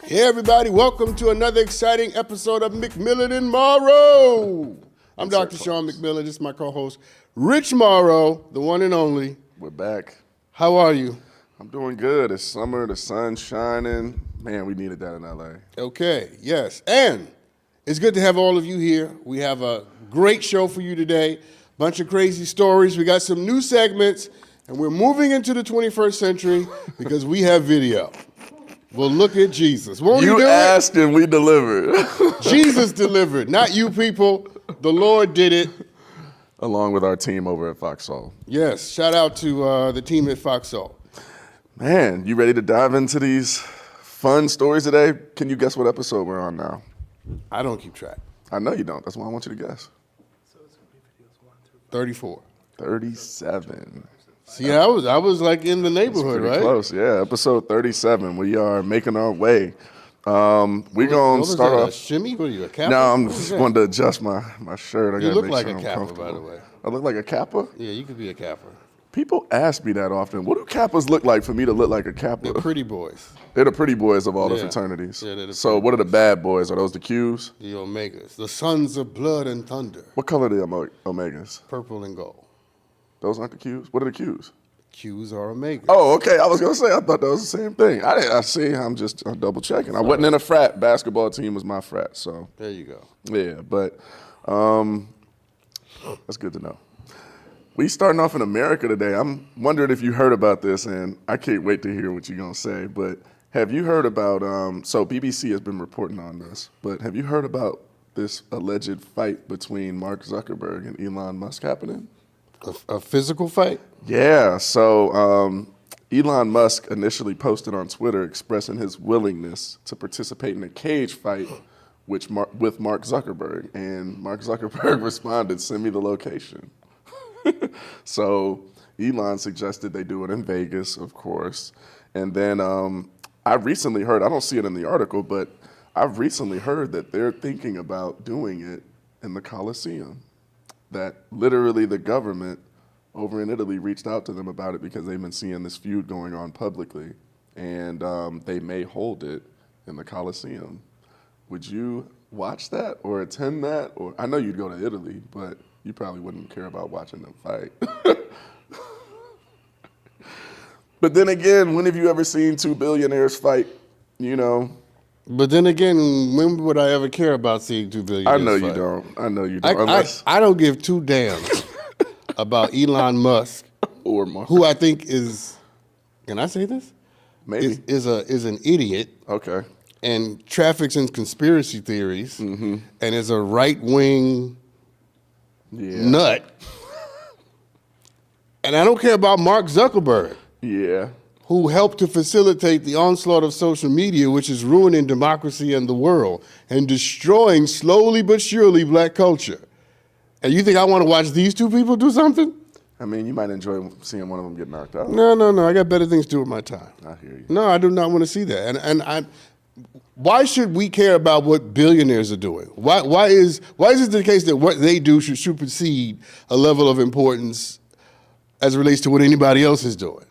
Hey everybody, welcome to another exciting episode of McMillan Morrow. I'm Dr. Sean McMillan. This is my co-host, Rich Morrow, the one and only. We're back. How are you? I'm doing good. It's summer, the sun's shining. Man, we needed that in LA. Okay, yes. And it's good to have all of you here. We have a great show for you today. Bunch of crazy stories. We got some new segments, and we're moving into the 21st century because we have video. Well, look at Jesus. Won't you asked and we delivered. Jesus delivered, not you people. The Lord did it. Along with our team over at Foxhole. Yes, shout out to the team at Foxhole. Man, you ready to dive into these fun stories today? Can you guess what episode we're on now? I don't keep track. I know you don't. That's why I want you to guess. 34. 37. See, I was like in the neighborhood, right? Close, yeah. Episode 37. We are making our way. We're going to start off. A shimmy? What are you, a Kappa? No, I'm just going to adjust my shirt. You look like a Kappa, by the way. I look like a Kappa? Yeah, you could be a Kappa. People ask me that often. What do Kappas look like for me to look like a Kappa? They're pretty boys. They're the pretty boys of all the fraternities. Yeah, they're the so what are the bad boys? Are those the Qs? The Omegas. The sons of blood and thunder. What color are the Omegas? Purple and gold. Those aren't the Qs? What are the Qs? Qs are Omegas. Oh, okay. I was going to say, I thought that was the same thing. I see. I'm just double checking. I wasn't in a frat. Basketball team was my frat. So there you go. Yeah, but that's good to know. We starting off in America today. I'm wondering if you heard about this, and I can't wait to hear what you're going to say. But have you heard about, so BBC has been reporting on this, but have you heard about this alleged fight between Mark Zuckerberg and Elon Musk happening? A physical fight? Yeah, so Elon Musk initially posted on Twitter expressing his willingness to participate in a cage fight with Mark Zuckerberg. And Mark Zuckerberg responded, "Send me the location." So Elon suggested they do it in Vegas, of course. And then I recently heard, I don't see it in the article, but I've recently heard that they're thinking about doing it in the Coliseum. That literally the government over in Italy reached out to them about it because they've been seeing this feud going on publicly. And they may hold it in the Coliseum. Would you watch that or attend that? Or I know you'd go to Italy, but you probably wouldn't care about watching them fight. But then again, when have you ever seen two billionaires fight, you know? But then again, when would I ever care about seeing two billionaires I know fight? you don't. I know you don't. I don't give two damns about Elon Musk, or Mark. who I think is, can I say this? Maybe. Is an idiot. Okay. And traffics in conspiracy theories, and is a right-wing nut. And I don't care about Mark Zuckerberg. Yeah. Who helped to facilitate the onslaught of social media, which is ruining democracy and the world and destroying slowly but surely black culture. And you think I want to watch these two people do something? I mean, you might enjoy seeing one of them get knocked out. No. I got better things to do with my time. I hear you. No, I do not want to see that. And why should we care about what billionaires are doing? Why is it the case that what they do should supersede a level of importance as it relates to what anybody else is doing?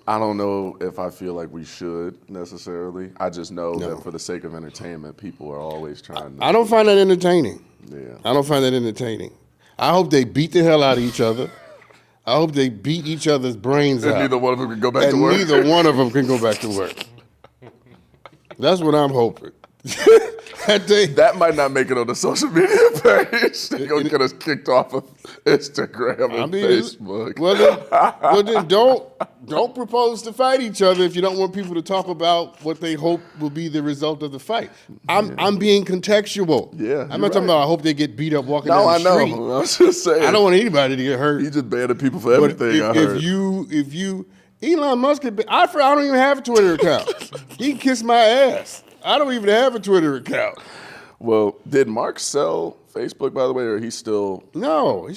I don't know if I feel like we should necessarily. I just know that for the sake of entertainment, people are always trying to. I don't find that entertaining. Yeah. I don't find that entertaining. I hope they beat the hell out of each other. I hope they beat each other's brains out. Neither one of them can go back to work. And neither one of them can go back to work. That's what I'm hoping. That might not make it on the social media page. They're going to get us kicked off of Instagram and Facebook. Well, then don't propose to fight each other if you don't want people to talk about what they hope will be the result of the fight. I'm being contextual. Yeah, I'm not talking about I hope they get beat up walking down the street. No, I know. I was just saying. I don't want anybody to get hurt. You just banning people for everything. If you Elon Musk, I don't even have a Twitter account. He can kiss my ass. I don't even have a Twitter account. Well, did Mark sell Facebook, by the way, or he still? No, Meta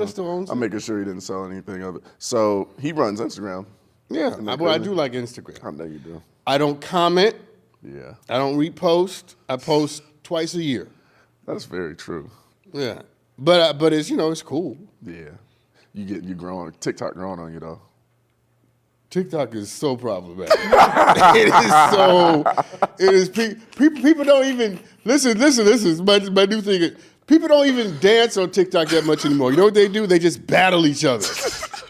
still owns it. I'm making sure he didn't sell anything of it. So he runs Instagram. Yeah, I do like Instagram. I know you do. I don't comment. Yeah. I don't repost. I post twice a year. That's very true. Yeah, but it's it's cool. Yeah, you growing TikTok growing on you though. TikTok is so problematic. It is people don't even, listen, this is my new thing. People don't even dance on TikTok that much anymore. You know what they do? They just battle each other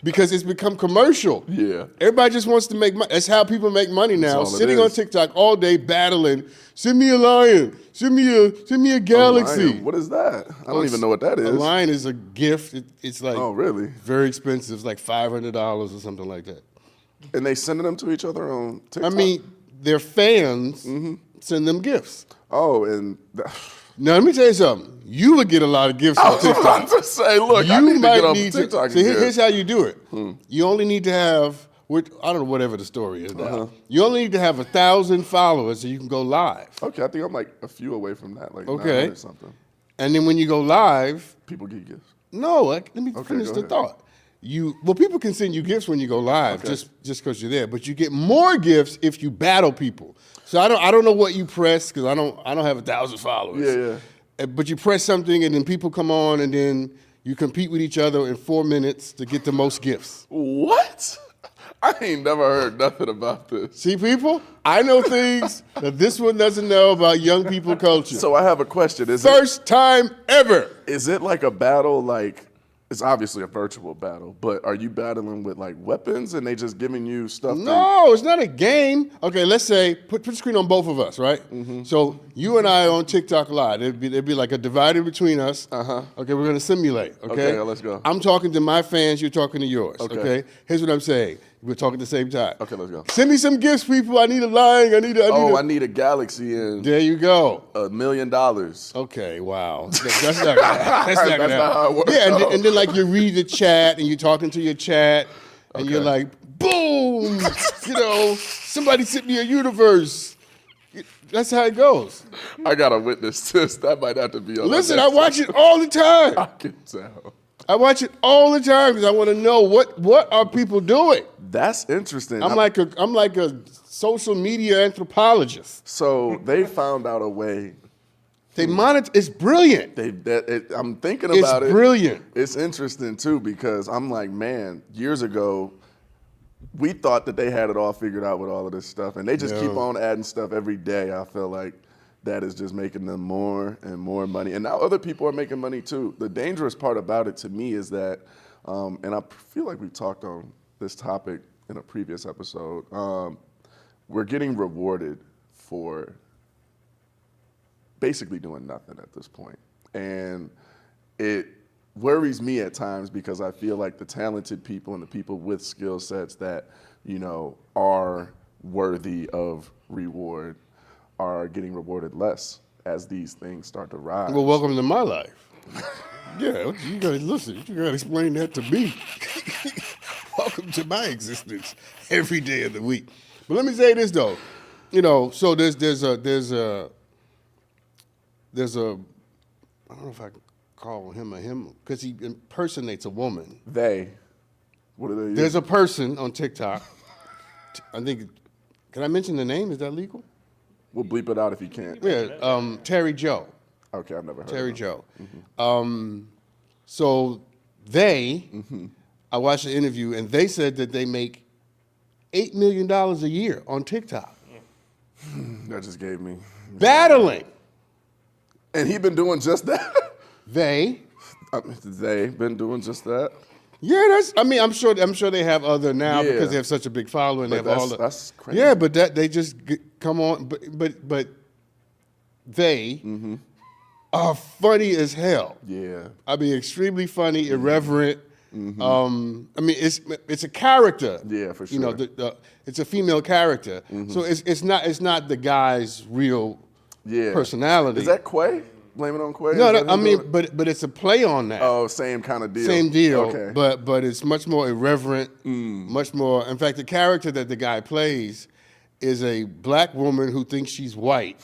because it's become commercial. Yeah. Everybody just wants to make money. That's how people make money now. That's all it Sitting on is. TikTok all day battling. Send me a lion. Send me a galaxy. Lion. What is that? I don't even know what that is. A lion is a gift. It's like Oh, really? very expensive. It's like $500 or something like that. And they sending them to each other on TikTok? I mean, their fans send them gifts. Oh, and Now, let me tell you something. You would get a lot of gifts I on was TikTok. about to say, look, I need to get off TikTok See, again. here's how you do it. You only need to have, I don't know, whatever the story is now. You only need to have 1,000 followers so you can go live. Okay, I think I'm like a few away from that, like Okay. 900 something. And then when you go live, People get gifts. no, let me finish go the ahead. thought. People can send you gifts when you go live just because you're there, but you get more gifts if you battle people. So I don't know what you press because I don't have 1,000 followers. Yeah. But you press something and then people come on and then you compete with each other in 4 minutes to get the most gifts. What? I ain't never heard nothing about this. See, people, I know things that this one doesn't know about young people culture. So I have a question. First time ever. Is it like a battle, like, it's obviously a virtual battle, but are you battling with like weapons and they just giving you stuff? No, it's not a game. Okay, let's say, put the screen on both of us, right? So you and I on TikTok Live. There'd be like a divider between us. Okay, we're gonna simulate, okay? Okay, let's go. I'm talking to my fans, you're talking to yours, Okay. okay? Here's what I'm saying. We're talking at the same time. Okay, let's go. Send me some gifts, people. I need a lion. I need a galaxy and There you go. $1 million. Okay, wow. That's not gonna happen. That's not how it works. Yeah, and then like you read the chat and you're talking to your chat and you're like, boom, somebody sent me a universe. That's how it goes. I gotta witness this. That might have to be on. Listen, I watch it all the time. I can tell. I watch it all the time because I want to know what are people doing. That's interesting. I'm like a social media anthropologist. So they found out a way. They monitor. It's brilliant. I'm thinking about it. It's brilliant. It's interesting too because I'm like, man, years ago, we thought that they had it all figured out with all of this stuff, and they just keep on adding stuff every day. I feel like that is just making them more and more money, and now other people are making money too. The dangerous part about it to me is that, and I feel like we talked on this topic in a previous episode. We're getting rewarded for basically doing nothing at this point. And it worries me at times because I feel like the talented people and the people with skill sets that, are worthy of reward are getting rewarded less as these things start to rise. Well, welcome to my life. Yeah, you gotta listen. You gotta explain that to me. Welcome to my existence every day of the week. But let me say this though, so there's a I don't know if I can call him a him because he impersonates a woman. What are they? There's a person on TikTok. I think. Can I mention the name? Is that legal? We'll bleep it out if you can't. Yeah, Terry Joe. Okay, I've never heard Terry of Joe. Mm-hmm. So I watched the interview, and they said that they make $8 million a year on TikTok. That just gave me. Battling. And he been doing just that? They been doing just that? Yeah, I'm sure they have other now Yeah. because they have such a big following. They But have all the, that's crazy. Yeah, but they just come on, but they are funny as hell. Yeah. I mean, extremely funny, irreverent. I mean, it's a character. Yeah, for sure. It's a female character, so it's not the guy's real personality. Is that Quay? Blame it on Quay? No, Is that I him mean, doing it? but it's a play on that. Oh, same kind of deal. Same deal, Okay. but it's much more irreverent, much more. In fact, the character that the guy plays is a black woman who thinks she's white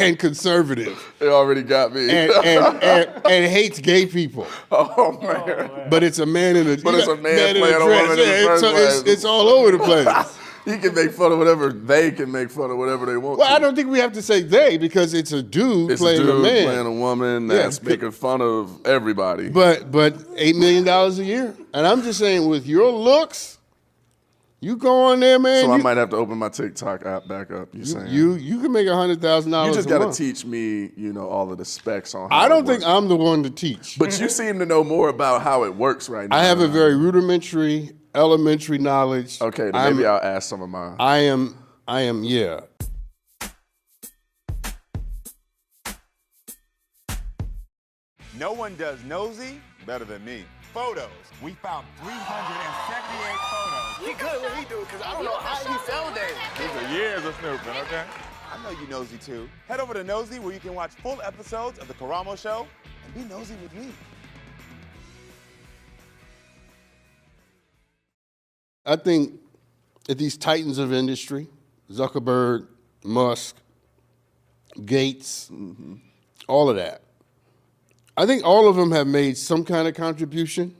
and conservative It already got me. and hates gay people. Oh man. But it's a man in a But it's a man in playing a dress. woman in the first so place. it's all over the place. He can make fun of whatever they can make fun of whatever they want. Well, to. I don't think we have to say they because it's a dude It's playing a dude a man. playing a woman that's making fun of everybody. But $8 million a year, and I'm just saying, with your looks, you go on there, man. So I might have to open my TikTok app back up. You can make $100,000. You just got to teach me, all of the specs on. How I don't think I'm the one to teach. But you seem to know more about how it works right now. I have a very rudimentary, elementary knowledge. Okay, then maybe I'll ask some of mine. I am, yeah. No one does Nosey better than me. Photos. We found 378 photos. He good what he do, because I don't know how he found that. These are years of snooping, okay? I know you nosy too. Head over to Nosey where you can watch full episodes of The Karamo Show and be nosy with me. I think that these titans of industry, Zuckerberg, Musk, Gates, all of that, I think all of them have made some kind of contribution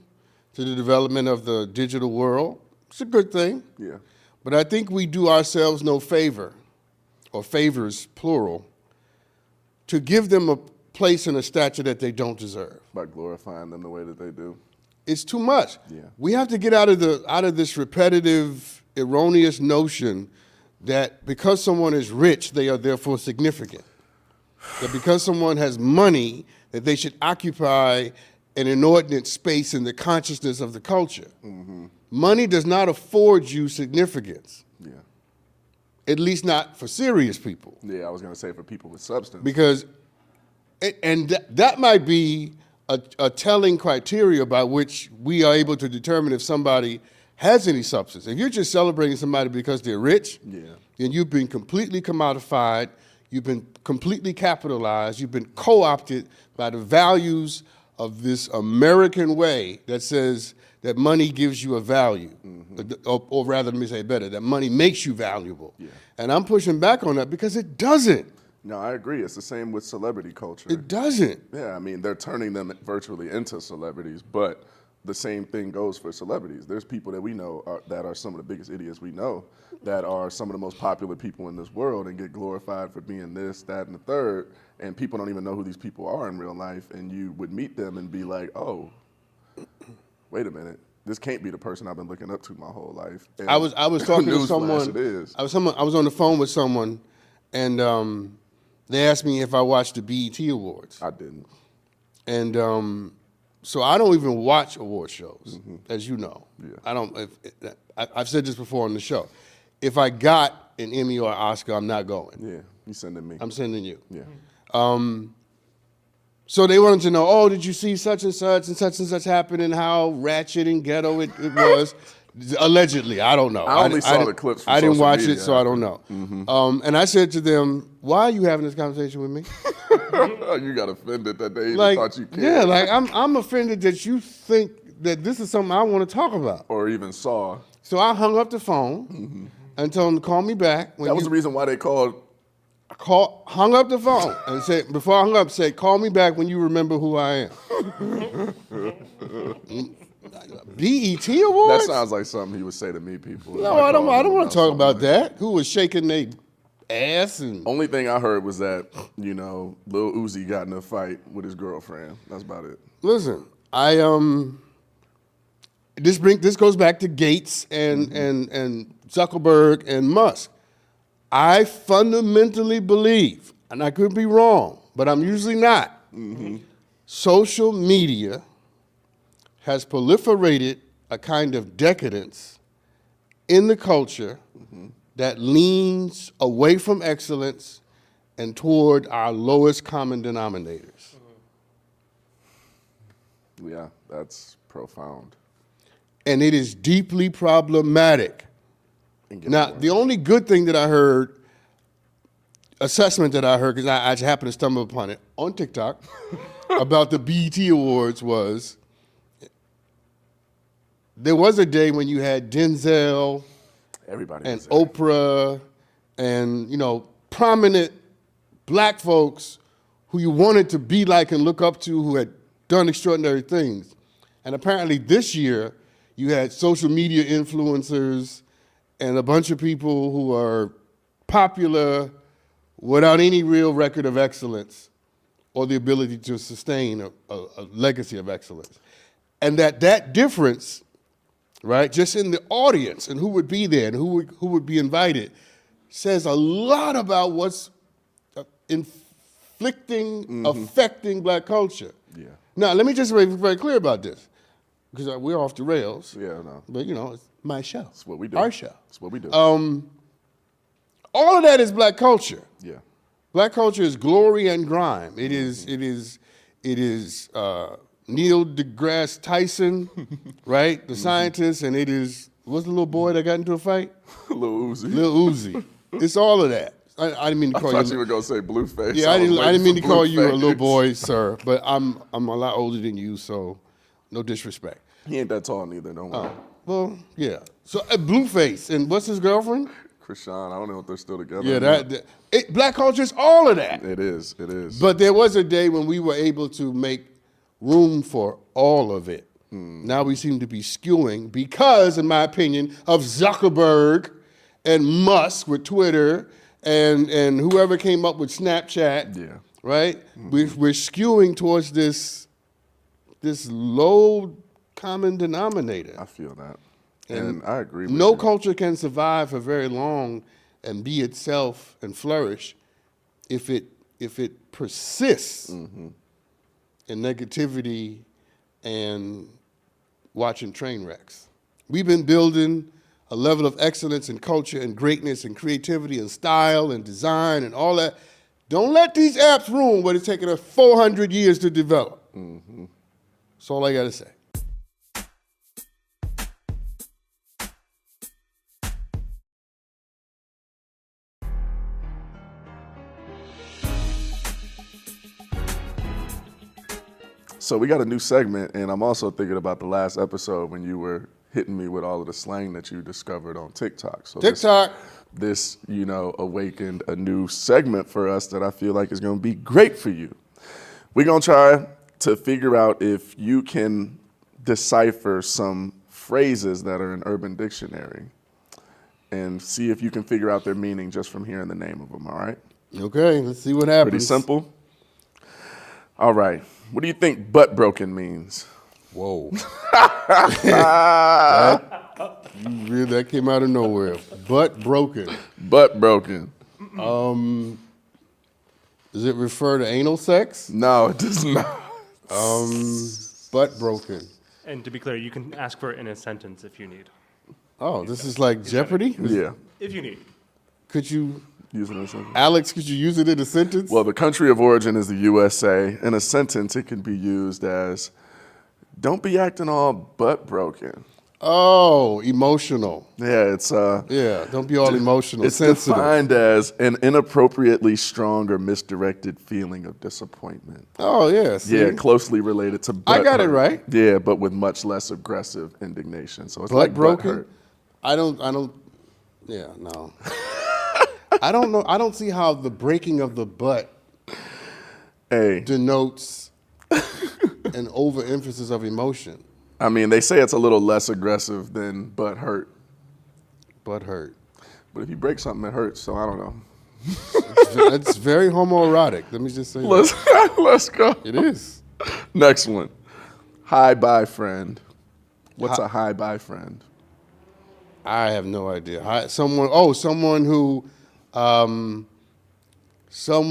to the development of the digital world. It's a good thing. Yeah. But I think we do ourselves no favor, or favors, plural, to give them a place and a stature that they don't deserve. By glorifying them the way that they do. It's too much. Yeah. We have to get out of this repetitive, erroneous notion that because someone is rich, they are therefore significant. That because someone has money, that they should occupy an inordinate space in the consciousness of the culture. Money does not afford you significance. Yeah. At least not for serious people. Yeah, I was going to say for people with substance. Because, that might be a telling criteria by which we are able to determine if somebody has any substance. If you're just celebrating somebody because they're rich, then you've been completely commodified, you've been completely capitalized, you've been co-opted by the values of this American way that says that money gives you a value, or rather, let me say it better, that money makes you valuable. And I'm pushing back on that because it doesn't. No, I agree. It's the same with celebrity culture. It doesn't. Yeah, I mean, they're turning them virtually into celebrities, but the same thing goes for celebrities. There's people that we know that are some of the biggest idiots we know, that are some of the most popular people in this world and get glorified for being this, that, and the third, and people don't even know who these people are in real life, and you would meet them and be like, oh, wait a minute. This can't be the person I've been looking up to my whole life. And I was talking to someone. It is. I was on the phone with someone, and they asked me if I watched the BET Awards. I didn't. And so I don't even watch award shows, as you know. Yeah. I don't. I've said this before on the show. If I got an Emmy or Oscar, I'm not going. Yeah, you sending me. I'm sending you. Yeah. So they wanted to know, oh, did you see such and such happen, and how ratchet and ghetto it was? Allegedly, I don't know. I only saw the clips from I didn't social watch media. it, so I don't know. And I said to them, why are you having this conversation with me? You got offended that they even Like, thought you cared. yeah, like I'm offended that you think that this is something I want to talk about. Or even saw. So I hung up the phone and told them to call me back. That was the reason why they called. Hung up the phone and said, before I hung up, said, call me back when you remember who I am. BET Awards? That sounds like something he would say to me, people. No, I don't want to talk about that. Who was shaking their ass and... Only thing I heard was that, Lil Uzi got in a fight with his girlfriend. That's about it. Listen, this goes back to Gates and Zuckerberg and Musk. I fundamentally believe, and I could be wrong, but I'm usually not, social media has proliferated a kind of decadence in the culture that leans away from excellence and toward our lowest common denominators. Yeah, that's profound. And it is deeply problematic. Now, the only good thing that I heard, assessment that I heard, because I just happened to stumble upon it on TikTok, about the BET Awards was, there was a day when you had Denzel Everybody and was there. Oprah and, prominent black folks who you wanted to be like and look up to, who had done extraordinary things. And apparently this year, you had social media influencers and a bunch of people who are popular without any real record of excellence or the ability to sustain a legacy of excellence. And that difference, right, just in the audience and who would be there and who would be invited, says a lot about what's affecting black culture. Yeah. Now, let me just be very clear about this, because we're off the rails. Yeah, no. But, it's my show. That's what we do. Our show. That's what we do. All of that is black culture. Yeah. Black culture is glory and grime. It is Neil deGrasse Tyson, right? The scientist, and it is, what's the little boy that got into a fight? Lil Uzi. Lil Uzi. It's all of that. I didn't mean to call I thought you were gonna say Blueface. Yeah, I didn't mean to call you a little Blueface. boy, sir. But I'm a lot older than you, so no disrespect. He ain't that tall neither, don't worry. Well, yeah. So Blueface, and what's his girlfriend? Krishan, I don't know if they're still together. Yeah, black culture is all of that. It is. It is. But there was a day when we were able to make room for all of it. Now we seem to be skewing because, in my opinion, of Zuckerberg and Musk with Twitter and whoever came up with Snapchat. Yeah. Right? We're skewing towards this low common denominator. I feel that. And I agree with No you. culture can survive for very long and be itself and flourish if it persists in negativity and watching train wrecks. We've been building a level of excellence and culture and greatness and creativity and style and design and all that. Don't let these apps ruin what it's taken us 400 years to develop. That's all I got to say. So we got a new segment, and I'm also thinking about the last episode when you were hitting me with all of the slang that you discovered on TikTok. So TikTok. This awakened a new segment for us that I feel like is going to be great for you. We're going to try to figure out if you can decipher some phrases that are in Urban Dictionary and see if you can figure out their meaning just from hearing the name of them, all right? Okay, let's see what happens. Pretty simple. All right. What do you think butt broken means? Whoa. That came out of nowhere. Butt broken. Butt broken. Does it refer to anal sex? No, it does not. Butt broken. And to be clear, you can ask for it in a sentence if you need. Oh, this is like Jeopardy? Yeah. If you need. Could you, Use it in a sentence. Alex, could you use it in a sentence? Well, the country of origin is the USA. In a sentence, it can be used as, don't be acting all butt broken. Oh, emotional. Yeah, it's Yeah, don't be all emotional, it's sensitive. defined as an inappropriately strong or misdirected feeling of disappointment. Oh, yeah. See? Yeah, closely related to butt I got it hurt. right. Yeah, but with much less aggressive indignation. So it's Butt like broken? butt hurt. I don't, yeah, no. I don't know. I don't see how the breaking of the butt Hey, denotes an overemphasis of emotion. I mean, they say it's a little less aggressive than butt hurt. Butt hurt. But if you break something, it hurts. So I don't know. It's very homoerotic. Let me just say that. Let's go. It is. Next one. Hi, bye, friend. What's a hi, bye, friend? I have no idea. Someone who I think you're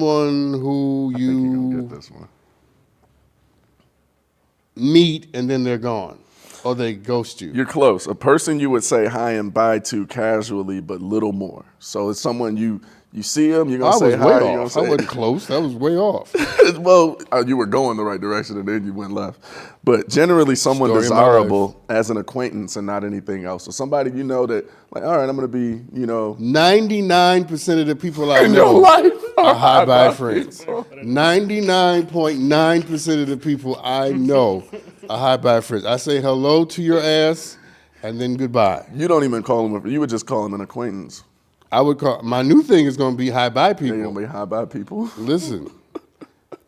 gonna get this one. meet and then they're gone, or they ghost you. You're close. A person you would say hi and bye to casually, but little more. So it's someone you see them, you're I gonna say was hi. way You're gonna off. say, I wasn't close. I was way off. well, you were going the right direction and then you went left. But generally, someone Story of my desirable as an acquaintance and not anything else. So somebody you know that, like, all right, I'm gonna be, 99% of the people I in your know life. are hi-bye friends. 99.9% of the people I know are hi-bye friends. I say hello to your ass and then goodbye. You don't even call them. You would just call them an acquaintance. I would call my new thing is going to be hi-bye They're people. gonna be hi bye people. Listen,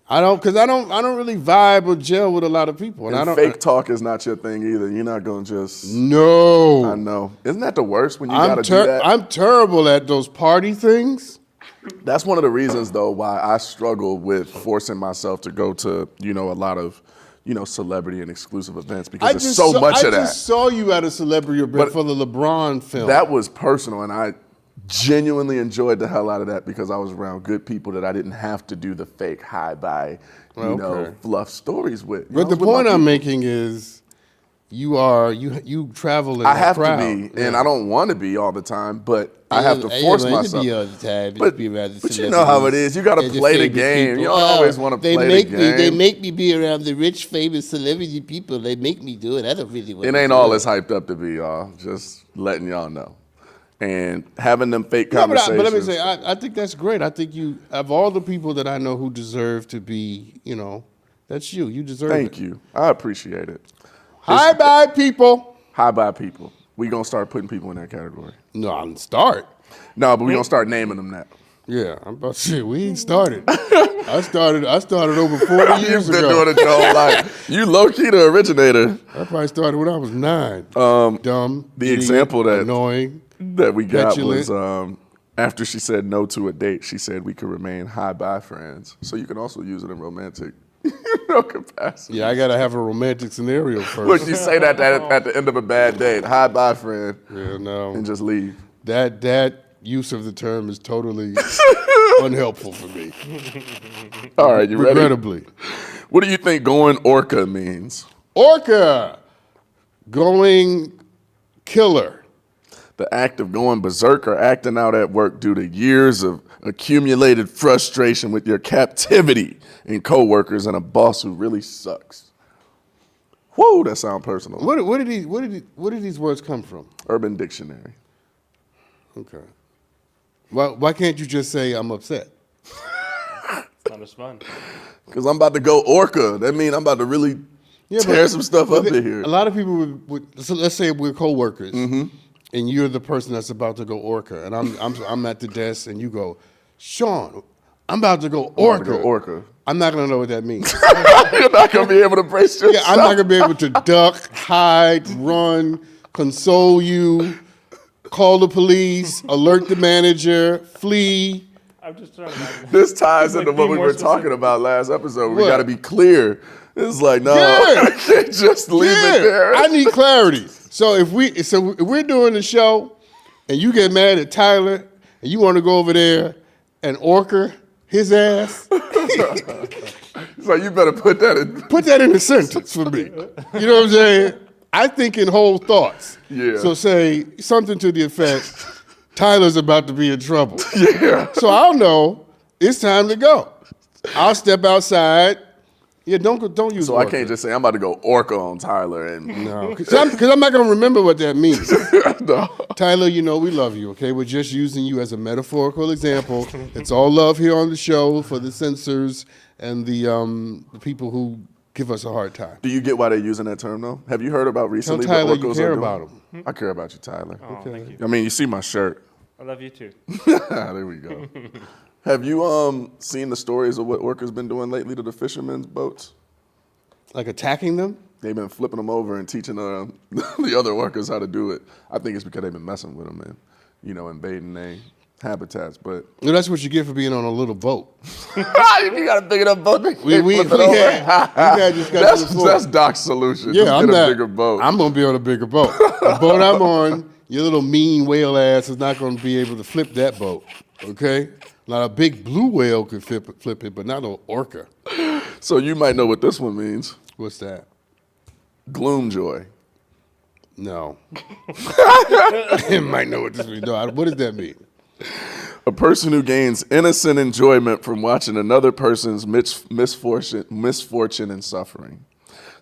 I don't really vibe or gel with a lot of people, and I And don't. fake talk is not your thing either. You're not gonna just. No, I know. Isn't that the worst when you gotta do that? I'm terrible at those party things. That's one of the reasons, though, why I struggle with forcing myself to go to, a lot of, celebrity and exclusive events because there's so much of that. I just saw you at a celebrity event for the LeBron film. That was personal, and I genuinely enjoyed the hell out of that because I was around good people that I didn't have to do the fake hi-bye, fluff stories with. But the point I'm making is you travel in I that have crowd. to be, and I don't want to be all the time, but I have to force myself. But you know how it is. You got to play the game. You don't always want to play the game. They make me be around the rich, famous celebrity people. They make me do it. I don't really want It to ain't do all it. as hyped up to be, y'all. Just letting y'all know. And having them fake No, but conversations. let me say, I think that's great. I think you, of all the people that I know who deserve to be, that's you. You deserve it. Thank you. I appreciate it. Hi, bye, people. Hi, bye, people. We gonna start putting people in that category. No, I'm start. No, but we gonna start naming them that. Yeah, I'm about to say, we ain't started. I started over 40 years You've been ago. doing it your whole life. You low key the originator. I probably started when I was 9. Dumb. The idiot, example that annoying. that we got Petulant. was after she said no to a date, she said we could remain hi bye friends. So you can also use it in romantic capacity. Yeah, I gotta have a romantic scenario first. Would you say that at the end of a bad date? Hi bye friend. Yeah, no. And just leave. That use of the term is totally unhelpful for me. All right, you ready? Regrettably. What do you think going Orca means? Orca, going killer. The act of going berserk or acting out at work due to years of accumulated frustration with your captivity in coworkers and a boss who really sucks. Whoa, that sounds personal. Where did these words come from? Urban Dictionary. Okay. Why can't you just say I'm upset? It's not as fun. Because I'm about to go Orca. That means I'm about to really tear some stuff up in here. A lot of people so let's say we're coworkers, and you're the person that's about to go Orca, and I'm at the desk, and you go, Sean, I'm about to go I'm about to Orca. go Orca. I'm not gonna know what that means. You're not going to be able to brace yourself. Yeah, I'm not gonna be able to duck, hide, run, console you, call the police, alert the manager, flee. I'm just trying to. This ties Like, into be what we more were specific. talking about last episode. We What? got to be clear. It's like, no, Yeah. I can't just leave it there. I need clarity. So if we're doing the show, and you get mad at Tyler, and you want to go over there and Orca his ass, So you better put that in. put that in a sentence for me. You know what I'm saying? I think in whole thoughts. Yeah. So say something to the effect, Tyler's about to be in trouble. Yeah. So I'll know it's time to go. I'll step outside. Yeah, don't use So Orca. I can't just say I'm about to go Orca on Tyler and No, because I'm not going to remember what that means. no. Tyler, we love you, okay? We're just using you as a metaphorical example. It's all love here on the show for the censors and the people who give us a hard time. Do you get why they're using that term though? Have you heard about recently? Tyler what you Orcas care are doing? about him. I care about you, Tyler. Oh, thank you. I mean, you see my shirt. I love you too. There we go. Have you seen the stories of what Orca's been doing lately to the fishermen's boats? Like attacking them? They've been flipping them over and teaching the other workers how to do it. I think it's because they've been messing with them and, invading their habitats. But No, that's what you get for being on a little boat. you got a big enough boat, We had just got to the floor. that's Doc's solution. Yeah, Just I'm get not. a bigger boat. I'm gonna be on a bigger boat. The boat I'm on, your little mean whale ass is not gonna be able to flip that boat. Okay? Now a big blue whale could flip it, but not an orca. So you might know what this one means. What's that? Gloom joy. No. I might know what this means. No, what does that mean? A person who gains innocent enjoyment from watching another person's misfortune and suffering.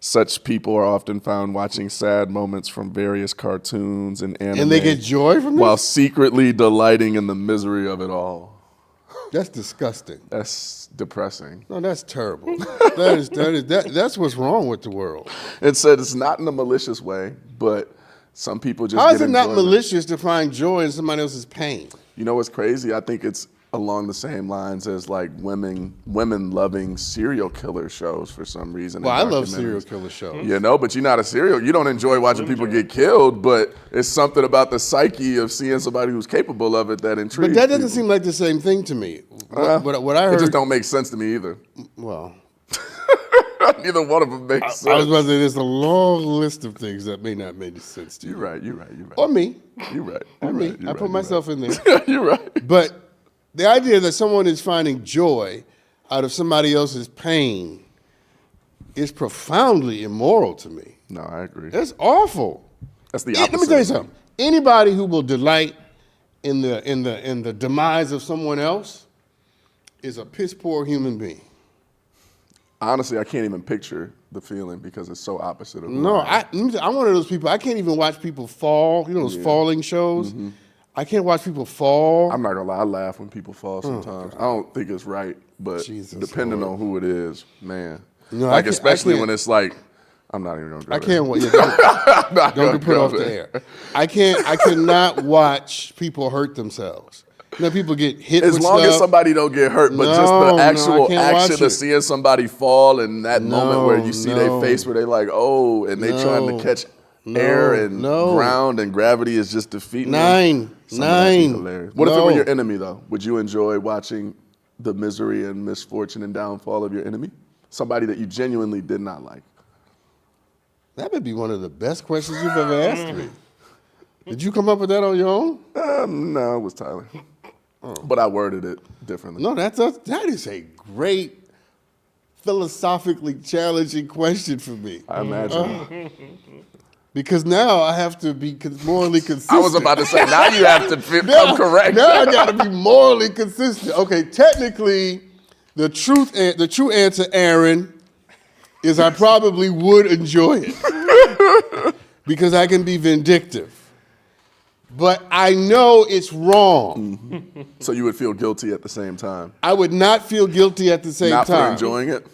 Such people are often found watching sad moments from various cartoons and anime. And they get joy from while this? secretly delighting in the misery of it all. That's disgusting. That's depressing. No, that's terrible. That's what's wrong with the world. It said it's not in a malicious way, but some people just How get is it not enjoyment. malicious to find joy in somebody else's pain? You know what's crazy? I think it's along the same lines as like women loving serial killer shows for some reason. Well, I and love documentaries. serial killer shows. You know, but you're not a serial. You don't enjoy watching people get killed, but it's something about the psyche of seeing somebody who's capable of it that intrigues. But that doesn't people. seem like the same thing to me. What I heard, It just don't make sense to me either. well, Neither one of them makes sense. I was about to say there's a long list of things that may not make sense to you. You're right. Or me. You're right. Or me. I put myself in there. You're right. But the idea that someone is finding joy out of somebody else's pain is profoundly immoral to me. No, I agree. That's awful. That's the Let opposite. me tell you of me. something. Anybody who will delight in the demise of someone else is a piss poor human being. Honestly, I can't even picture the feeling because it's so opposite of No, mine. I'm one of those people. I can't even watch people fall. You know those falling shows. I can't watch people fall. I'm not gonna lie, I laugh when people fall sometimes. I don't think it's right, but Jesus depending Lord. on who it is, man. No, like I especially can't- when it's like, I'm not even gonna go I there. can't. Yeah, Not don't gonna get put go off the there. air. I cannot watch people hurt themselves. You know, people get hit As with long as stuff. somebody don't get hurt, but just No, the actual I can't watch action it. of seeing somebody fall and that moment where you see No. their face where they like, oh, and they trying to catch air and ground and gravity is just defeating them. Some of that be hilarious. What if it were your enemy though? Would you enjoy watching the misery and misfortune and downfall of your enemy? Somebody that you genuinely did not like. That would be one of the best questions you've ever asked me. Did you come up with that on your own? No, it was Tyler. But I worded it differently. No, that is a great philosophically challenging question for me. I imagine. Because now I have to be morally consistent. I was about to say, now you have to come correct. Now I got to be morally consistent. Okay, technically, the true answer, Aaron, is I probably would enjoy it because I can be vindictive. But I know it's wrong. So you would feel guilty at the same time. I would not feel guilty at the same Not time. for enjoying it?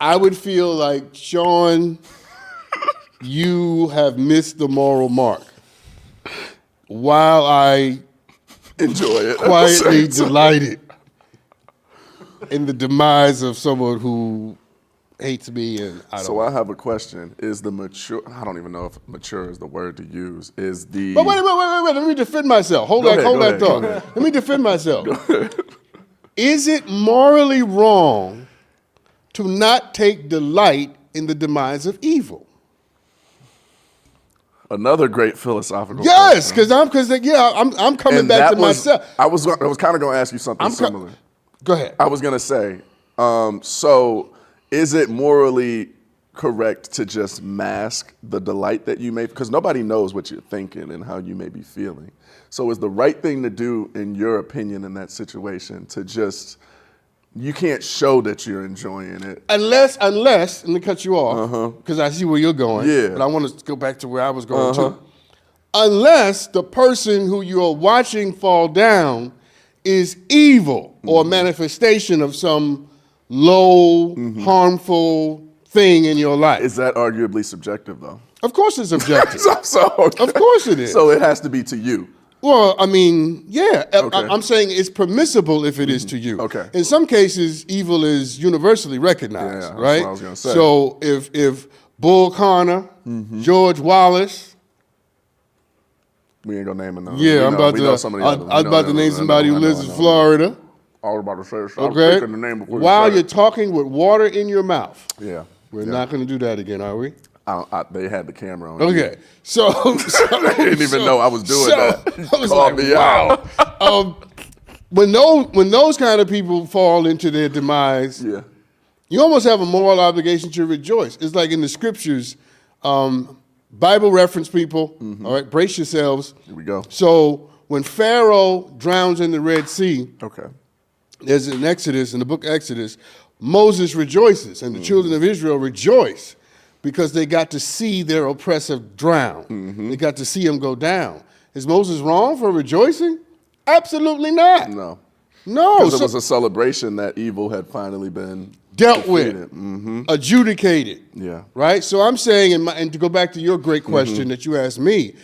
I would feel like, Sean, you have missed the moral mark. While I Enjoy it. at the quietly same time. delighted in the demise of someone who hates me and I don't. So I have a question. Is the mature, I don't even know if mature is the word to use, is the... But wait, let me defend myself. Hold Go that ahead, thought. go ahead. Let me defend myself. Is it morally wrong to not take delight in the demise of evil? Another great philosophical Yes, question. because I'm coming And back that to was- myself. I was kind of going to ask you something similar. Go ahead. I was going to say, so is it morally correct to just mask the delight that you may, because nobody knows what you're thinking and how you may be feeling. So is the right thing to do, in your opinion, in that situation, to just, you can't show that you're enjoying it? Unless, let me cut you off, because I see where you're going. Yeah. But I want to go back to where I was going too. Unless the person who you're watching fall down is evil or a manifestation of some low, harmful thing in your life. Is that arguably subjective, though? Of course it's objective. Okay. Of course it is. So it has to be to you. Well, I mean, yeah. Okay. I'm saying it's permissible if it is to you. Okay. In some cases, evil is universally recognized, that's right? what I was gonna say. So if Bull Connor, George Wallace, We ain't gonna name another. yeah, I'm about to. I was about to name somebody who lives in Florida. I was about to say, so Okay. I'm picking the name before While you you're said talking with water in your mouth, it. Yeah. we're not going to do that again, are we? They had the camera on. Okay. So I didn't even know I was doing that. I was Called like, me wow. out. When those kind of people fall into their demise, Yeah. you almost have a moral obligation to rejoice. It's like in the scriptures, Bible reference people, all right, brace yourselves. Here we go. So when Pharaoh drowns in the Red Sea, Okay. there's in Exodus, in the book of Exodus, Moses rejoices and the children of Israel rejoice because they got to see their oppressor drown. They got to see him go down. Is Moses wrong for rejoicing? Absolutely not. No. No. Because it So- was a celebration that evil had finally been dealt defeated. with, adjudicated. Yeah. Right? So I'm saying, and to go back to your great question that you asked me,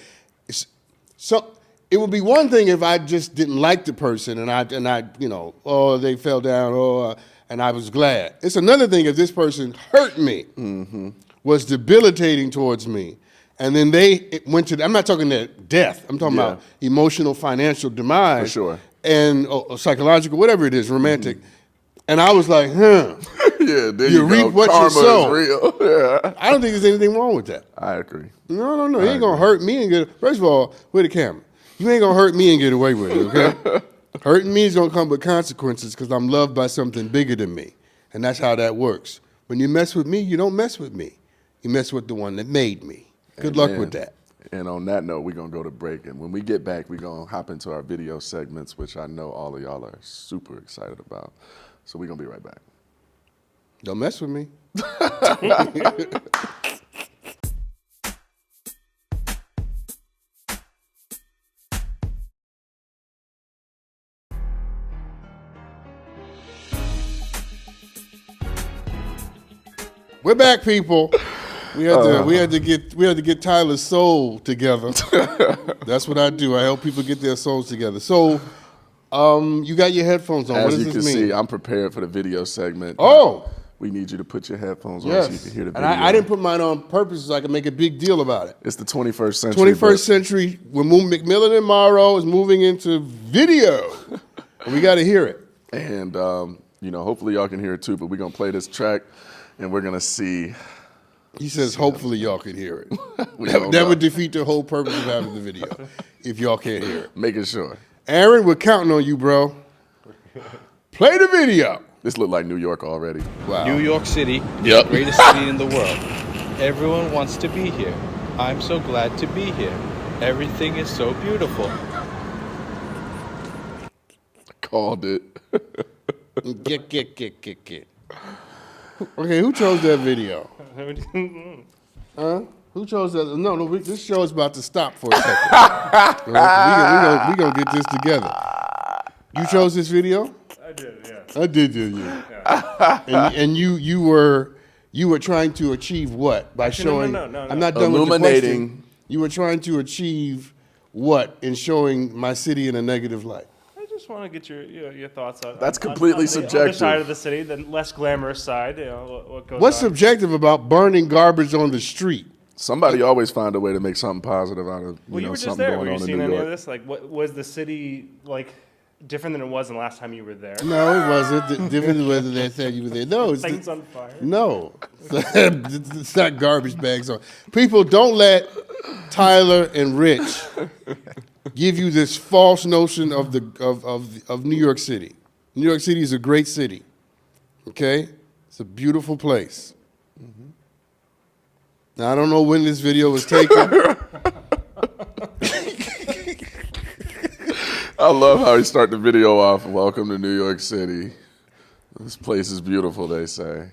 so it would be one thing if I just didn't like the person and I oh, they fell down, and I was glad. It's another thing if this person hurt me, was debilitating towards me, and then they went to, I'm not talking that death, I'm talking about emotional, financial demise. For sure. And psychological, whatever it is, romantic. And I was like, Yeah, there you you go. reap what you Karma is sow. real. Yeah. I don't think there's anything wrong with that. I agree. No. You ain't gonna hurt me and get. First of all, with the camera, you ain't gonna hurt me and get away with it. Okay, hurting me is gonna come with consequences because I'm loved by something bigger than me, and that's how that works. When you mess with me, you don't mess with me. You mess with the one that made me. Good luck with that. And on that note, we're going to go to break. And when we get back, we're going to hop into our video segments, which I know all of y'all are super excited about. So we're going to be right back. Don't mess with me. We're back, people. We had to get Tyler's soul together. That's what I do. I help people get their souls together. So, you got your headphones on. As What does you this can mean? see, I'm prepared for the video segment. Oh, We need you to put your headphones on so you yes. can hear the And video. I didn't put mine on purpose so I could make a big deal about it. It's the 21st century. 21st century. We're moving. McMillan and Morrow is moving into video. And we got to hear it. And, hopefully y'all can hear it too, but we're going to play this track and we're going to see. He says, hopefully y'all can hear it. don't that know. would defeat the whole purpose of having the video if y'all can't hear it. Making sure. Aaron, we're counting on you, bro. Play the video. This looked like New York already. Wow. New York City, Yep. the greatest city in the world. Everyone wants to be here. I'm so glad to be here. Everything is so beautiful. Called it. Get. Okay, who chose that video? Huh? Who chose that? No, this show is about to stop for a second. we gonna get this together. You chose this video? I did, yeah. I did, yeah. And you were trying to achieve what by showing? No. I'm not done with the Illuminating. question. You were trying to achieve what in showing my city in a negative light? I just want to get your thoughts on. That's completely on the subjective. other side of the city, the less glamorous side. What goes What's on. subjective about burning garbage on the street? Somebody always find a way to make something positive out of Well, you were just something there. going Were you on in seeing New any York. of this? Like, what was the city like? Different than it was the last time you were there. No, it wasn't. Different whether they said you were there. No, it's Things on fire. no. It's not garbage bags on. People, don't let Tyler and Rich give you this false notion of New York City. New York City is a great city. Okay, it's a beautiful place. Now I don't know when this video was taken. I love how he start the video off. Welcome to New York City. This place is beautiful, they say.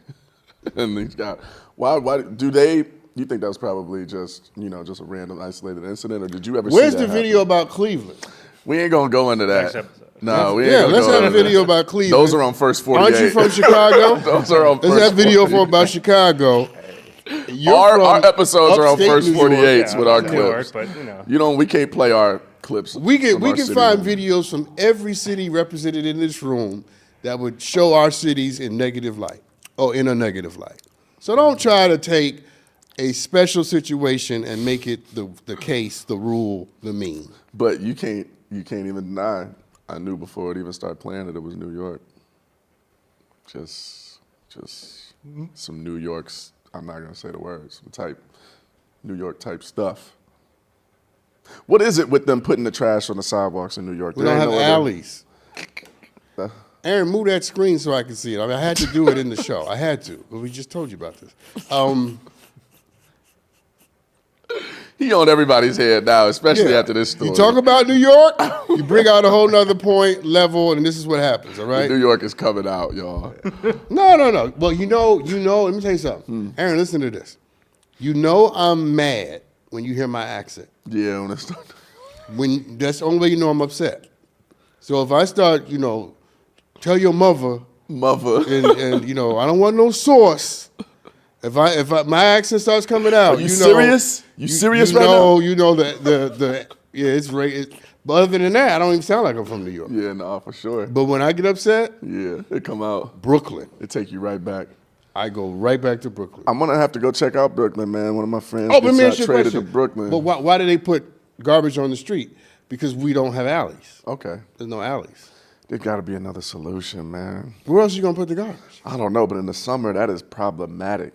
And he's got. Why do they? You think that was probably just a random isolated incident, or did you ever? Where's see the that video happen? about Cleveland? We ain't gonna go into that. Next episode. No, we ain't Yeah, gonna let's go have a into video that. about Cleveland. Those are on first 48. Aren't you from Chicago? Those are on Let's first have video 48. about Chicago. You're Our from episodes are on upstate first New York. 48s with our New clips. York, but We can't play our clips. We from our can city find movie. videos from every city represented in this room that would show our cities in negative light, or in a negative light. So don't try to take a special situation and make it the case, the rule, the mean. But you can't even deny. I knew before it even started playing that it was New York. Just some New York's. I'm not gonna say the words. Some type New York type stuff. What is it with them putting the trash on the sidewalks in New York? We There don't ain't have no other- alleys. Aaron, move that screen so I can see it. I had to do it in the show. I had to, but we just told you about this. He on everybody's head now, especially Yeah. after this story. You talk about New York, you bring out a whole nother point, level, and this is what happens, all right? New York is coming out, y'all. No. Well, you know, let me tell you something. Aaron, listen to this. You know I'm mad when you hear my accent. Yeah, when it started. That's the only way you know I'm upset. So if I start, tell your mother, Mother. and I don't want no sauce, If my accent starts coming out, Are you serious? You serious right now? You know yeah, it's right. But other than that, I don't even sound like I'm from New York. Yeah, no, for sure. But when I get upset, Yeah, it come out. Brooklyn. It take you right back. I go right back to Brooklyn. I'm gonna have to go check out Brooklyn, man. One of my friends Let me ask you a traded to question. Brooklyn. But why do they put garbage on the street? Because we don't have alleys. Okay. There's no alleys. There got to be another solution, man. Where else are you going to put the garbage? I don't know, but in the summer, that is problematic.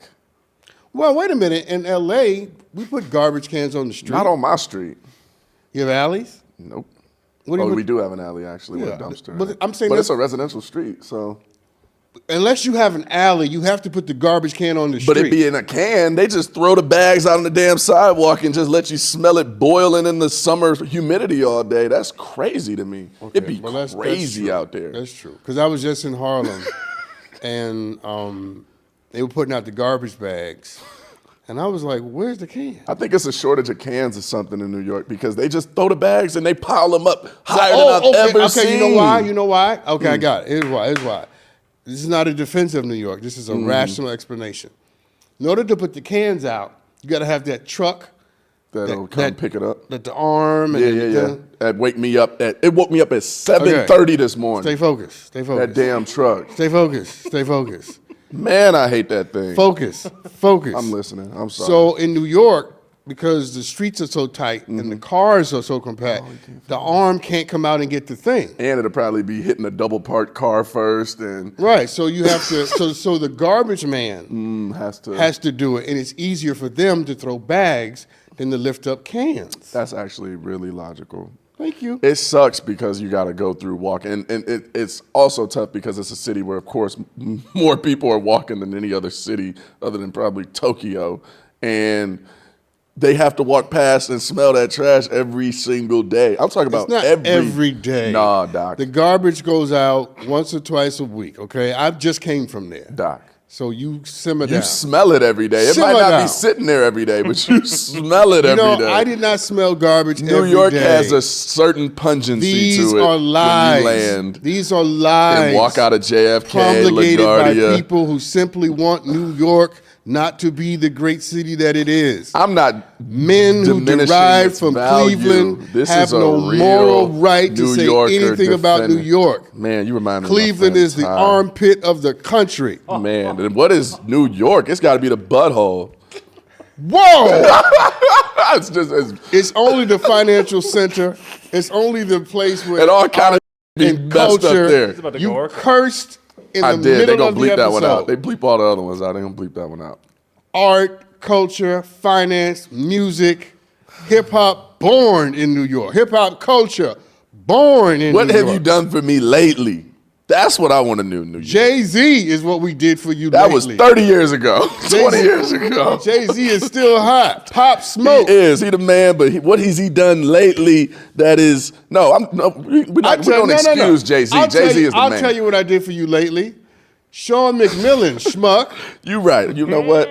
Well, wait a minute. In L.A., we put garbage cans on the street. Not on my street. You have alleys? Nope. What do you put- We do have an alley, actually, with a Yeah, dumpster. but in it. I'm saying but it's that's- a residential street, so. Unless you have an alley, you have to put the garbage can on the street. But it be in a can. They just throw the bags out on the damn sidewalk and just let you smell it boiling in the summer humidity all day. That's crazy to me. It'd be Well, that's crazy true. out there. That's true. Because I was just in Harlem, and they were putting out the garbage bags. And I was like, where's the can? I think it's a shortage of cans or something in New York because they just throw the bags and they pile them up higher than I've ever seen. You know why? You know why? Okay, I got it. Here's why. Here's why. This is not a defense of New York. This is a rational explanation. In order to put the cans out, you got to have that truck. That'll come pick it up. That the arm. And Yeah. It woke me up at 7:30 this morning. Stay focused. Stay focused. That damn truck. Stay focused. Stay focused. Man, I hate that thing. Focus. Focus. I'm listening. I'm sorry. So in New York, because the streets are so tight and the cars are so compact, the arm can't come out and get the thing. And it'll probably be hitting a double parked car first and Right. So you have to. so the garbage man has to do it, and it's easier for them to throw bags than to lift up cans. That's actually really logical. Thank you. It sucks because you got to go through walking. And it's also tough because it's a city where, of course, more people are walking than any other city other than probably Tokyo. And they have to walk past and smell that trash every single day. I'm talking about It's not every day. Nah, Doc. The garbage goes out once or twice a week. Okay, I just came from there. Doc. So you simmer You down. smell it every day. It Simmer might not down. be sitting there every day, but you smell it every day. I did not smell garbage New every York day. has a certain pungency These to it are lies. when you land These are lies. and walk out of JFK, promulgated by LaGuardia. people who simply want New York not to be the great city that it is. I'm not Men who diminishing derive its from value. Cleveland This have is a no real moral right to New say Yorker anything about New defending. York. Man, you remind me of my Cleveland friend is the Ty. armpit of the country. Man, and what is New York? It's got to be the butthole. Whoa! It's just It's only the financial center. It's only the place where and all kind of be and messed culture. up there. about to You go Orca. cursed in I the did. They middle gonna of the bleep that one out. episode. They bleep all the other ones out. They gonna bleep that one out. Art, culture, finance, music, hip hop, born in New York. Hip hop culture, born in What New have York. you done for me lately? That's what I want to know, New York. Jay-Z is what we did for you That lately. was 30 years ago, 20 years ago. Jay-Z is still hot. Pop Smoke. He is. He the man, but what has he done lately that is... No, we don't excuse Jay-Z. Jay-Z is the I'll man. tell you what I did for you lately. Sean McMillan, schmuck. You right. You know what?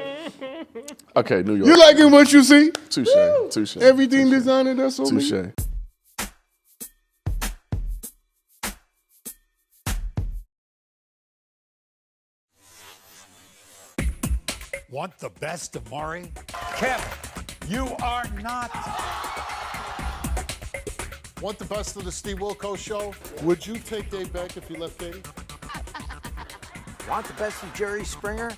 Okay, New York. You liking what you see? Touche. Everything designer does on me. Touche. Want the best of Maury? Kevin, you are not. Want the best of the Steve Wilkos show? Would you take Dave Beck if you left Katie? Want the best of Jerry Springer?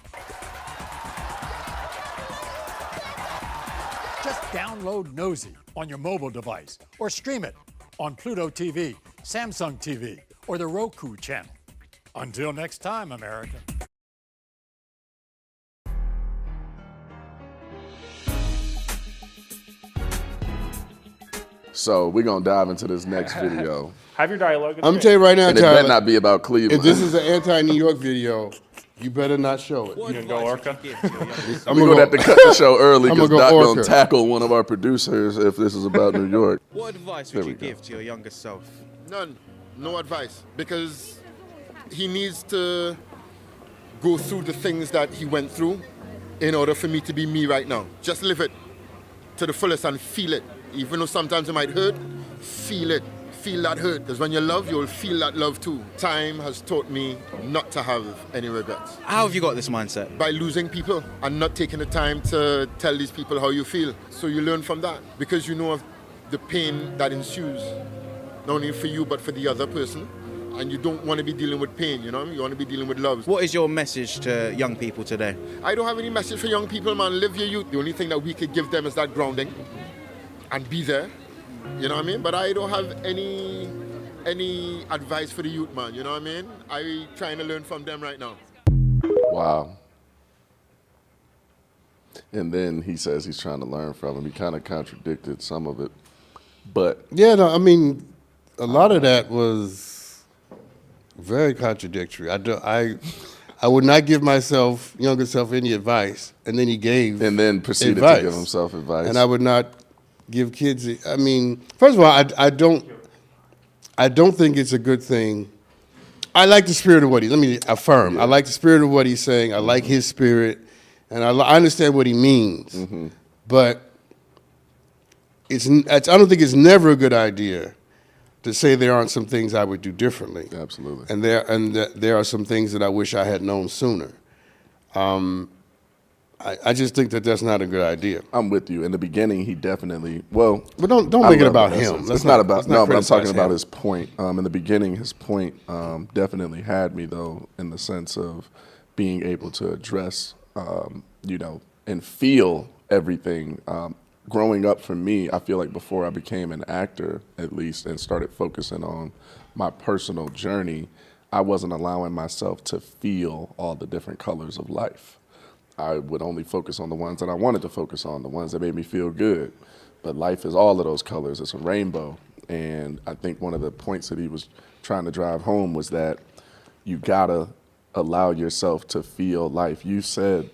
Just download Nosey on your mobile device or stream it on Pluto TV, Samsung TV, or the Roku channel. Until next time, America. So we're going to dive into this next video. Have your dialogue. I'm telling you right now, And it better Tyler, not be about Cleveland. if this is an anti-New York video, you better not show it. You gonna go Orca? I'm going to have to cut the show early I'm because gonna go Doc going Orca. to tackle one of our producers if this is about New York. What advice would you give to your younger self? None. No advice. Because he needs to go through the things that he went through in order for me to be me right now. Just live it to the fullest and feel it. Even though sometimes it might hurt, feel it. feel that hurt. Because when you love, you'll feel that love too. Time has taught me not to have any regrets. How have you got this mindset? By losing people and not taking the time to tell these people how you feel. So you learn from that because you know of the pain that ensues, not only for you but for the other person. And you don't want to be dealing with pain, you know? You want to be dealing with love. What is your message to young people today? I don't have any message for young people, man. Live your youth. The only thing that we could give them is that grounding and be there. You know what I mean? But I don't have any advice for the youth, man. You know what I mean? I trying to learn from them right now. Wow. And then he says he's trying to learn from him. He kind of contradicted some of it. But Yeah, no, I mean, a lot of that was very contradictory. I would not give myself, younger self, any advice, and then he gave and then proceeded advice. to give himself advice. And I would not give kids. I mean, first of all, I don't think it's a good thing. I like the spirit of what let me affirm. I like the spirit of what he's saying. I like his spirit, and I understand what he means. But I don't think it's never a good idea to say there aren't some things I would do differently. Absolutely. And there are some things that I wish I had known sooner. I just think that that's not a good idea. I'm with you. In the beginning, he definitely, But don't make it about him. It's not about, no, but I'm talking criticize about him. his point. In the beginning, his point definitely had me, though, in the sense of being able to address, and feel everything. Growing up for me, I feel like before I became an actor, at least, and started focusing on my personal journey, I wasn't allowing myself to feel all the different colors of life. I would only focus on the ones that I wanted to focus on, the ones that made me feel good. But life is all of those colors. It's a rainbow. And I think one of the points that he was trying to drive home was that you gotta allow yourself to feel life. You said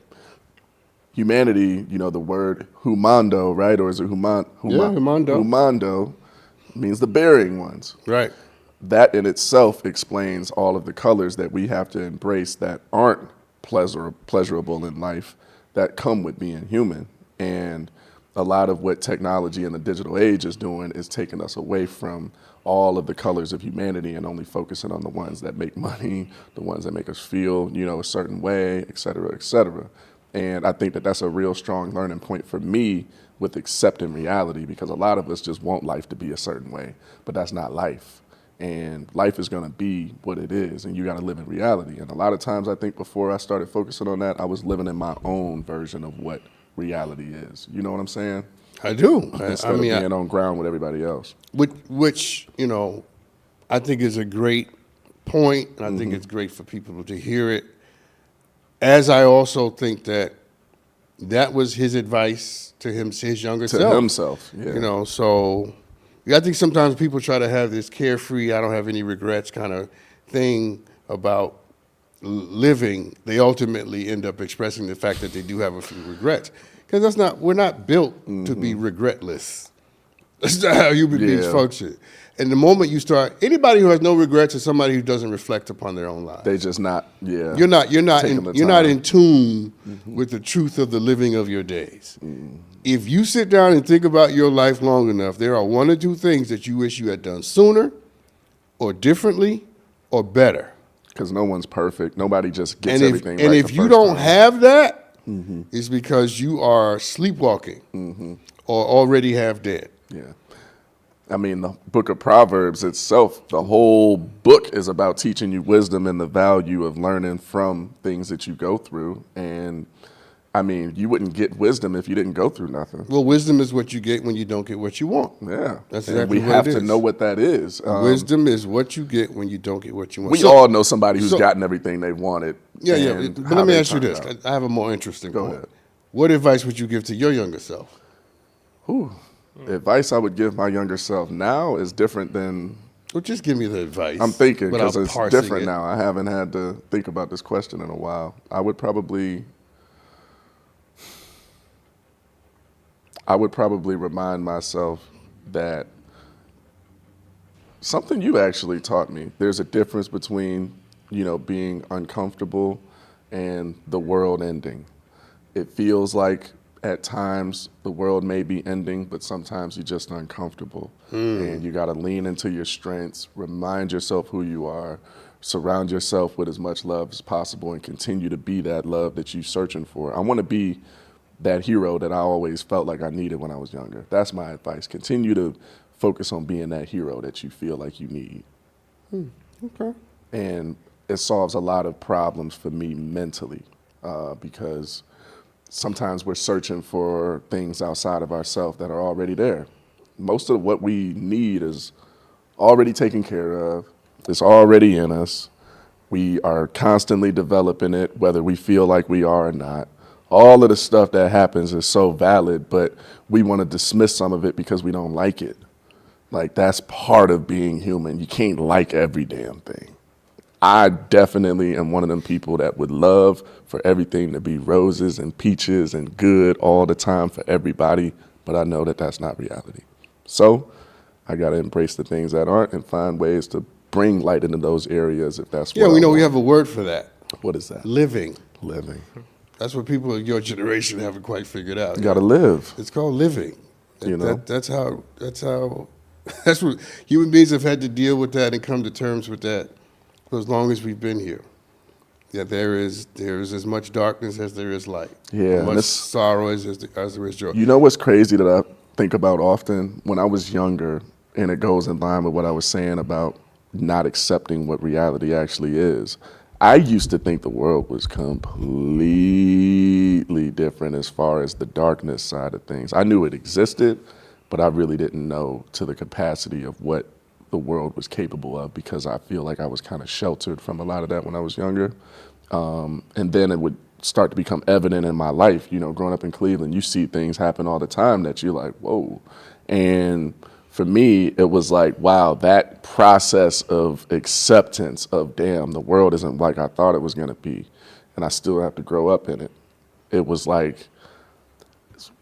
humanity, the word humando, right? Or is it humando? Humando means the bearing ones. Right. That in itself explains all of the colors that we have to embrace that aren't pleasurable in life, that come with being human. And a lot of what technology and the digital age is doing is taking us away from all of the colors of humanity and only focusing on the ones that make money, the ones that make us feel, a certain way, et cetera, et cetera. And I think that that's a real strong learning point for me with accepting reality, because a lot of us just want life to be a certain way, but that's not life. And life is going to be what it is, and you got to live in reality. And a lot of times I think before I started focusing on that, I was living in my own version of what reality is. You know what I'm saying? I do. Instead of being on ground with everybody else. Which I think is a great point, and I think it's great for people to hear it. As I also think that was his advice to his younger self. To himself, yeah. So I think sometimes people try to have this carefree, I don't have any regrets kind of thing about living. They ultimately end up expressing the fact that they do have a few regrets. Because we're not built to be regretless. That's not how human beings function. And the moment you start, anybody who has no regrets is somebody who doesn't reflect upon their own lives. They just not, You're not in tune with the truth of the living of your days. If you sit down and think about your life long enough, there are one or two things that you wish you had done sooner, or differently, or better. Because no one's perfect. Nobody just gets everything right. And if you don't have that, it's because you are sleepwalking or already half dead. Yeah. I mean, the book of Proverbs itself, the whole book is about teaching you wisdom and the value of learning from things that you go through. And I mean, you wouldn't get wisdom if you didn't go through nothing. Well, wisdom is what you get when you don't get what you want. Yeah. That's and exactly we what have it to is. know what that is. Wisdom is what you get when you don't get what you want. We all know somebody who's gotten everything they wanted. Yeah. But let me ask you this. I have a more interesting point. Ahead. What advice would you give to your younger self? Advice I would give my younger self now is different than... Well, just give me the advice. I'm thinking, because without it's parsing different it. now. I haven't had to think about this question in a while. I would probably remind myself that something you actually taught me. There's a difference between, being uncomfortable and the world ending. It feels like at times the world may be ending, but sometimes you're just uncomfortable. And you got to lean into your strengths, remind yourself who you are, surround yourself with as much love as possible, and continue to be that love that you're searching for. I want to be that hero that I always felt like I needed when I was younger. That's my advice. Continue to focus on being that hero that you feel like you need. Okay. And it solves a lot of problems for me mentally, because sometimes we're searching for things outside of ourselves that are already there. Most of what we need is already taken care of. It's already in us. We are constantly developing it, whether we feel like we are or not. All of the stuff that happens is so valid, but we want to dismiss some of it because we don't like it. Like, that's part of being human. You can't like every damn thing. I definitely am one of them people that would love for everything to be roses and peaches and good all the time for everybody, but I know that that's not reality. So I got to embrace the things that aren't and find ways to bring light into those areas if that's what Yeah, we I know we want. have a word for that. What is that? Living. Living. That's what people of your generation haven't quite figured out. You got to live. It's called living. You know? That's what human beings have had to deal with that and come to terms with that for as long as we've been here. Yeah, there is as much darkness as there is light. Yeah, As much and sorrow as there is joy. You know what's crazy that I think about often? When I was younger, and it goes in line with what I was saying about not accepting what reality actually is. I used to think the world was completely different as far as the darkness side of things. I knew it existed, but I really didn't know to the capacity of what the world was capable of, because I feel like I was kind of sheltered from a lot of that when I was younger. And then it would start to become evident in my life. You know, growing up in Cleveland, you see things happen all the time that you're like, whoa. And for me, it was like, wow, that process of acceptance of, damn, the world isn't like I thought it was going to be, and I still have to grow up in it. It was like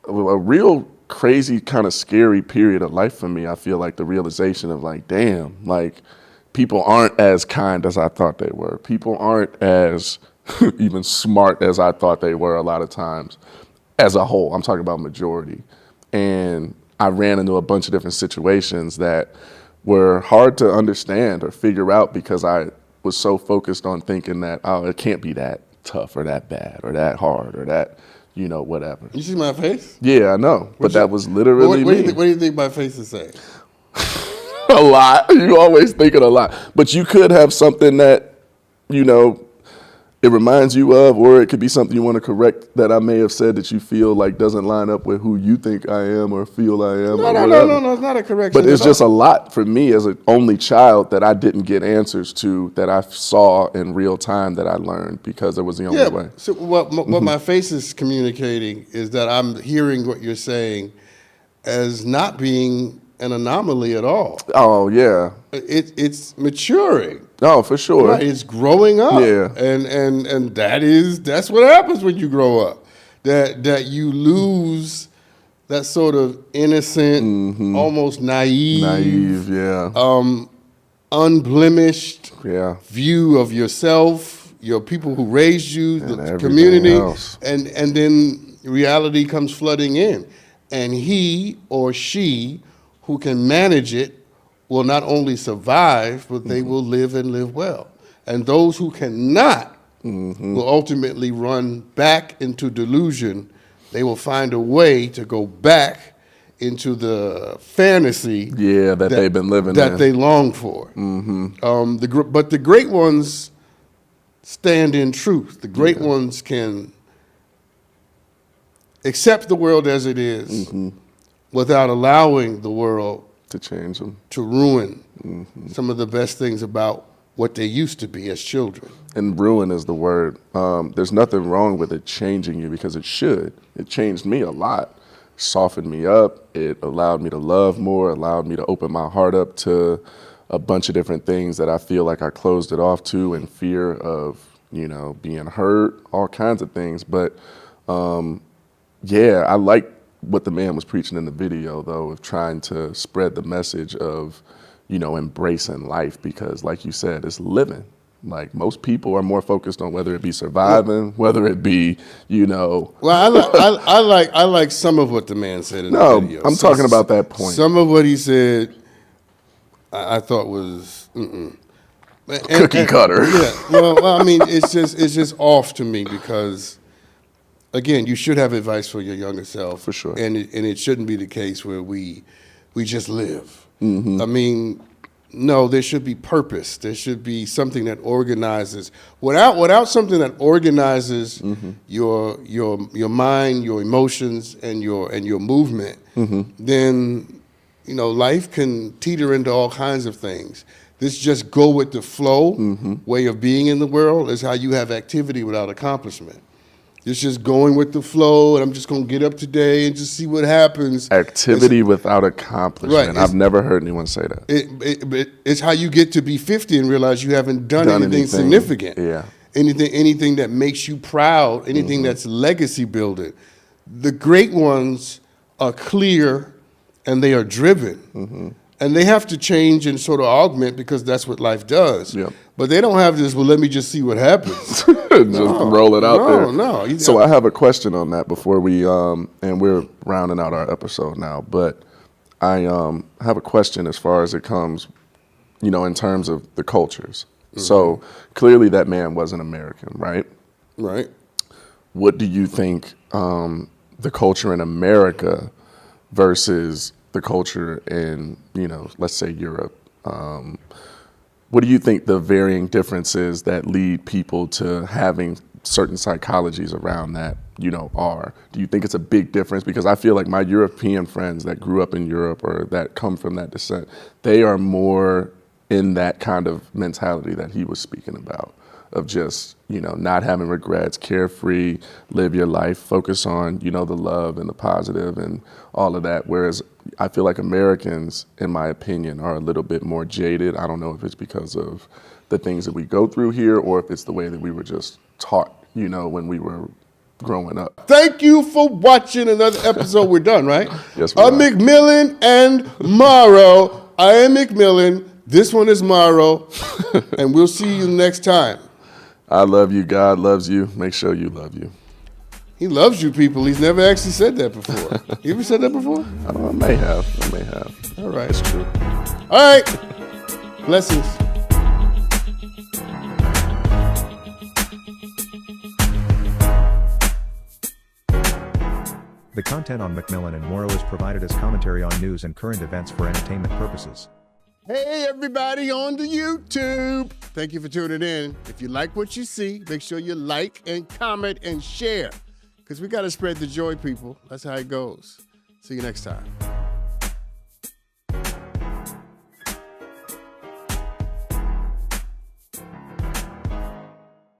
a real crazy, kind of scary period of life for me. I feel like the realization of like, damn, like people aren't as kind as I thought they were. People aren't as even smart as I thought they were a lot of times as a whole. I'm talking about majority. And I ran into a bunch of different situations that were hard to understand or figure out because I was so focused on thinking that, oh, it can't be that tough or that bad or that hard or that, you know, whatever. You see my face? Yeah, I know. But that was literally What me. do you think my face is saying? A lot. You always thinking a lot. But you could have something that, you know, it reminds you of, or it could be something you want to correct that I may have said that you feel like doesn't line up with who you think I am or feel I am. No, it's not a correction. But it's at just a all. lot for me as an only child that I didn't get answers to, that I saw in real time, that I learned because it was the only way. So what my face is communicating is that I'm hearing what you're saying as not being an anomaly at all. Oh, yeah. It's maturing. Oh, for sure. Right, it's growing up. Yeah. And that's what happens when you grow up. That you lose that sort of innocent, almost naive, unblemished view of yourself, your people who raised you, the community, else. and then reality comes flooding in. And he or she who can manage it will not only survive, but they will live and live well. And those who cannot will ultimately run back into delusion. They will find a way to go back into the fantasy that they've been living that in. they long for. But the great ones stand in truth. The great ones can accept the world as it is without allowing the world to change them, to ruin some of the best things about what they used to be as children. And ruin is the word. There's nothing wrong with it changing you, because it should. It changed me a lot, softened me up. It allowed me to love more, allowed me to open my heart up to a bunch of different things that I feel like I closed it off to in fear of, you know, being hurt, all kinds of things. But I like what the man was preaching in the video, though, of trying to spread the message of, you know, embracing life, because like you said, it's living. Like most people are more focused on whether it be surviving, whether it be, Well, I like some of what the man said in No, the video. I'm talking about that point. Some of what he said, I thought was Cookie cutter. Yeah. Well, I mean, it's just off to me because, again, you should have advice for your younger self. For sure. And it shouldn't be the case where we just live. Mm-hmm. I mean, no, there should be purpose. There should be something that organizes. Without something that organizes your mind, your emotions, and your movement, then life can teeter into all kinds of things. This just go with the flow way of being in the world is how you have activity without accomplishment. It's just going with the flow, and I'm just going to get up today and just see what happens. Activity without accomplishment. Right, I've never heard anyone say that. It's how you get to be 50 and realize you haven't done anything significant. Yeah. Anything that makes you proud, anything that's legacy building. The great ones are clear and they are driven. And they have to change and sort of augment because that's what life does. Yep. But they don't have this, well, let me just see what happens. Roll it out there. No. So I have a question on that before we, and we're rounding out our episode now, but I have a question as far as it comes, in terms of the cultures. So clearly that man was an American, right? Right. What do you think the culture in America versus the culture in, let's say Europe? What do you think the varying differences that lead people to having certain psychologies around that, are? Do you think it's a big difference? Because I feel like my European friends that grew up in Europe or that come from that descent, they are more in that kind of mentality that he was speaking about, of just, not having regrets, carefree, live your life, focus on, the love and the positive and all of that. Whereas I feel like Americans, in my opinion, are a little bit more jaded. I don't know if it's because of the things that we go through here or if it's the way that we were just taught, when we were growing up. Thank you for watching another episode. We're done, right? Yes, we are. McMillan and Morrow. I am McMillan. This one is Morrow. And we'll see you next time. I love you. God loves you. Make sure you love you. He loves you, people. He's never actually said that before. You ever said that before? I may have. All right. It's true. All right. Blessings. The content on McMillan and Morrow is provided as commentary on news and current events for entertainment purposes. Hey, everybody on the YouTube. Thank you for tuning in. If you like what you see, make sure you like and comment and share because we got to spread the joy, people. That's how it goes. See you next time.